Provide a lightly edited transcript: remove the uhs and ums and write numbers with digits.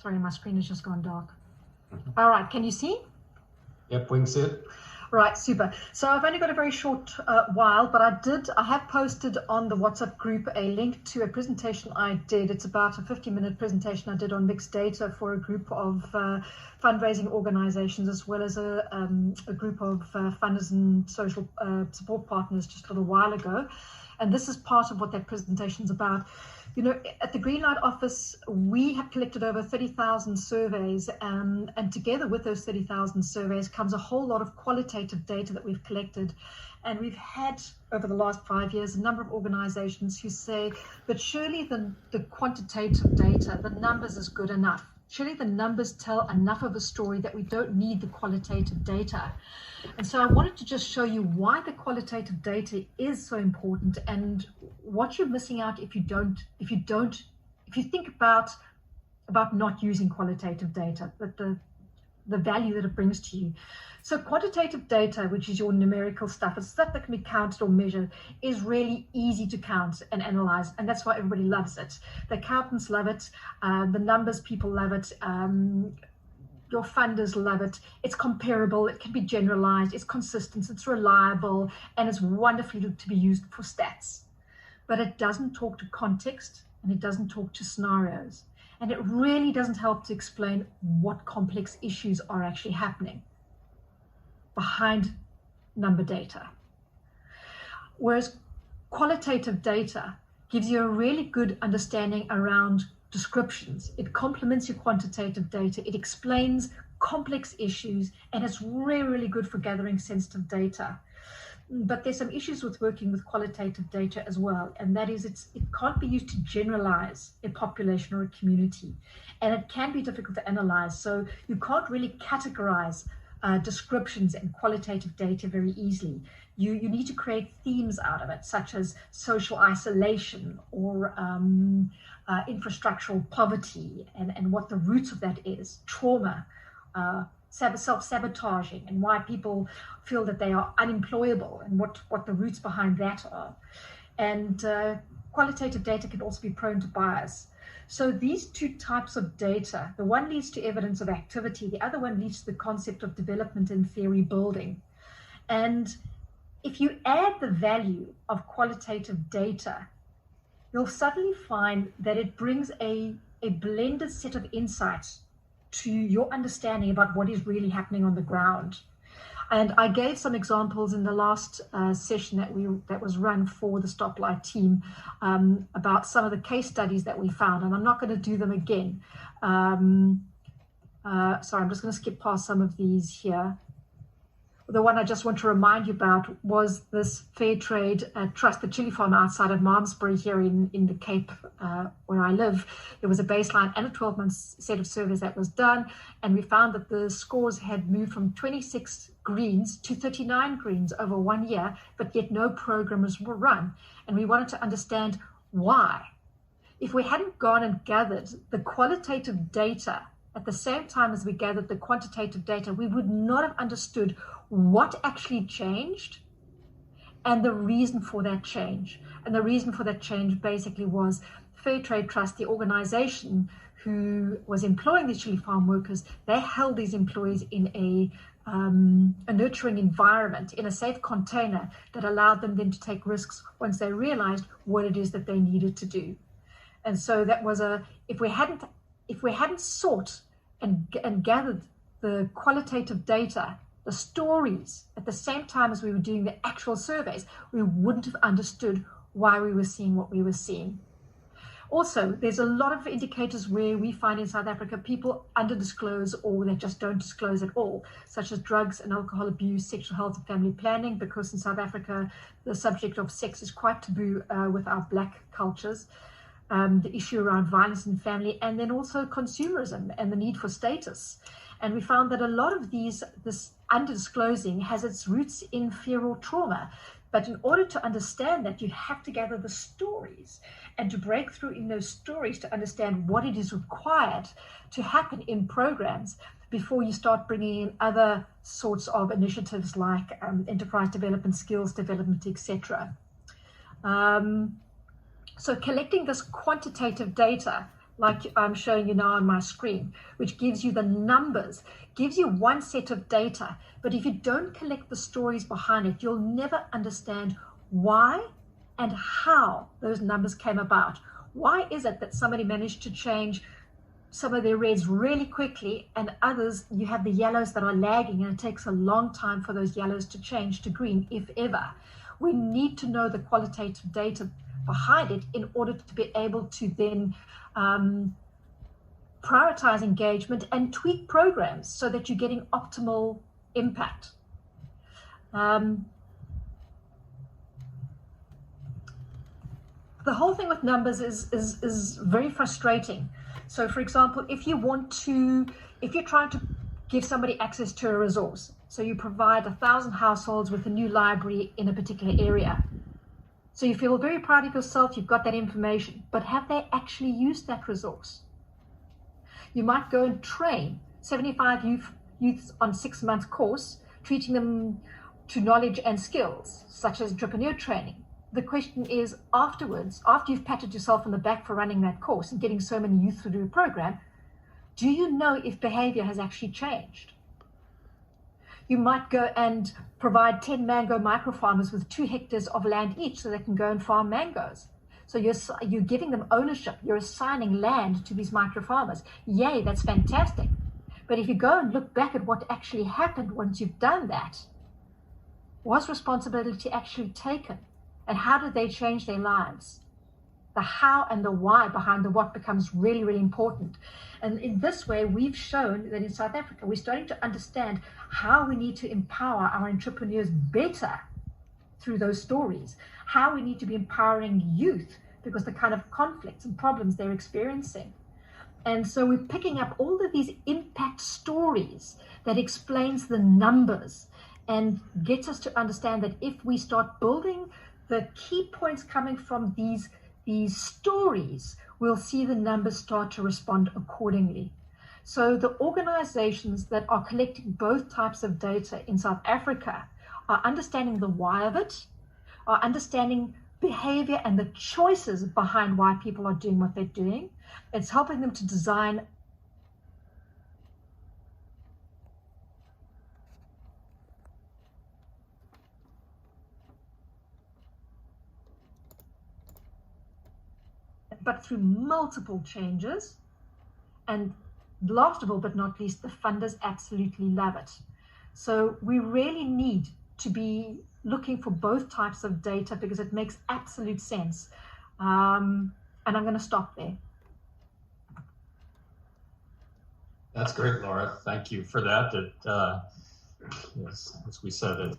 Sorry, my screen has just gone dark. All right, can you see? Yep, we can see it. Right, super. So I've only got a very short while, but I have posted on the WhatsApp group a link to a presentation I did. It's about a 50-minute presentation I did on mixed data for a group of fundraising organizations, as well as a group of funders and social support partners just a little while ago. And this is part of what that presentation is about. You know, at the Greenlight office, we have collected over 30,000 surveys, and together with those 30,000 surveys comes a whole lot of qualitative data that we've collected. And we've had, over the last 5 years, a number of organizations who say, but surely the quantitative data, the numbers is good enough. Surely the numbers tell enough of a story that we don't need the qualitative data. And so I wanted to just show you why the qualitative data is so important and what you're missing out if you think about not using qualitative data, but the value that it brings to you. So quantitative data, which is your numerical stuff, it's stuff that can be counted or measured, is really easy to count and analyze, and that's why everybody loves it. The accountants love it, the numbers people love it, your funders love it. It's comparable, it can be generalized, it's consistent, it's reliable, and it's wonderfully to be used for stats. But it doesn't talk to context, and it doesn't talk to scenarios. And it really doesn't help to explain what complex issues are actually happening behind number data. Whereas qualitative data gives you a really good understanding around descriptions. It complements your quantitative data. It explains complex issues, and it's really, really good for gathering sensitive data. But there's some issues with working with qualitative data as well, and that is it can't be used to generalize a population or a community, and it can be difficult to analyze. So you can't really categorize descriptions and qualitative data very easily. You need to create themes out of it, such as social isolation or infrastructural poverty, and what the roots of that is, trauma, self-sabotaging, and why people feel that they are unemployable, and what the roots behind that are. And qualitative data can also be prone to bias. So these two types of data, the one leads to evidence of activity, the other one leads to the concept of development and theory building. And if you add the value of qualitative data, you'll suddenly find that it brings a blended set of insights to your understanding about what is really happening on the ground. And I gave some examples in the last session that was run for the Stoplight team about some of the case studies that we found, and I'm not going to do them again. Sorry, I'm just going to skip past some of these here. The one I just want to remind you about was this Fair Trade Trust, the chili farm outside of Malmesbury here in the Cape where I live. There was a baseline and a 12-month set of surveys that was done, and we found that the scores had moved from 26 greens to 39 greens over 1 year, but yet no programs were run. And we wanted to understand why. If we hadn't gone and gathered the qualitative data at the same time as we gathered the quantitative data, we would not have understood what actually changed and the reason for that change. And the reason for that change basically was Fair Trade Trust, the organization who was employing these chili farm workers, they held these employees in a nurturing environment, in a safe container that allowed them then to take risks once they realized what it is that they needed to do. And so that was if we hadn't sought and gathered the qualitative data, the stories, at the same time as we were doing the actual surveys, we wouldn't have understood why we were seeing what we were seeing. Also, there's a lot of indicators where we find in South Africa people under-disclose or they just don't disclose at all, such as drugs and alcohol abuse, sexual health and family planning, because in South Africa, the subject of sex is quite taboo with our Black cultures. The issue around violence in family, and then also consumerism and the need for status. And we found that a lot of this under-disclosing has its roots in fear or trauma. But in order to understand that, you have to gather the stories and to break through in those stories to understand what it is required to happen in programs before you start bringing in other sorts of initiatives like enterprise development, skills development, etc. So collecting this quantitative data like I'm showing you now on my screen, which gives you the numbers, gives you one set of data. But if you don't collect the stories behind it, you'll never understand why and how those numbers came about. Why is it that somebody managed to change some of their reds really quickly, and others, you have the yellows that are lagging, and it takes a long time for those yellows to change to green, if ever. We need to know the qualitative data behind it in order to be able to then prioritize engagement and tweak programs so that you're getting optimal impact. The whole thing with numbers is very frustrating. So for example, if you're trying to give somebody access to a resource, so you provide 1,000 households with a new library in a particular area. So you feel very proud of yourself, you've got that information, but have they actually used that resource? You might go and train 75 youths on 6-month course, treating them to knowledge and skills, such as entrepreneur training. The question is, afterwards, after you've patted yourself on the back for running that course and getting so many youth through a program, do you know if behavior has actually changed? You might go and provide 10 mango microfarmers with 2 hectares of land each so they can go and farm mangoes. So you're giving them ownership. You're assigning land to these microfarmers. Yay, that's fantastic. But if you go and look back at what actually happened once you've done that, was responsibility actually taken? And how did they change their lives? The how and the why behind the what becomes really, really important. And in this way, we've shown that in South Africa, we're starting to understand how we need to empower our entrepreneurs better through those stories, how we need to be empowering youth because the kind of conflicts and problems they're experiencing. And so we're picking up all of these impact stories that explains the numbers and gets us to understand that if we start building the key points coming from these stories, we'll see the numbers start to respond accordingly. So the organizations that are collecting both types of data in South Africa are understanding the why of it, are understanding behavior and the choices behind why people are doing what they're doing. It's helping them to design but through multiple changes. And last of all, but not least, the funders absolutely love it. So we really need to be looking for both types of data because it makes absolute sense. And I'm going to stop there. That's great, Laura. Thank you for that. As we said,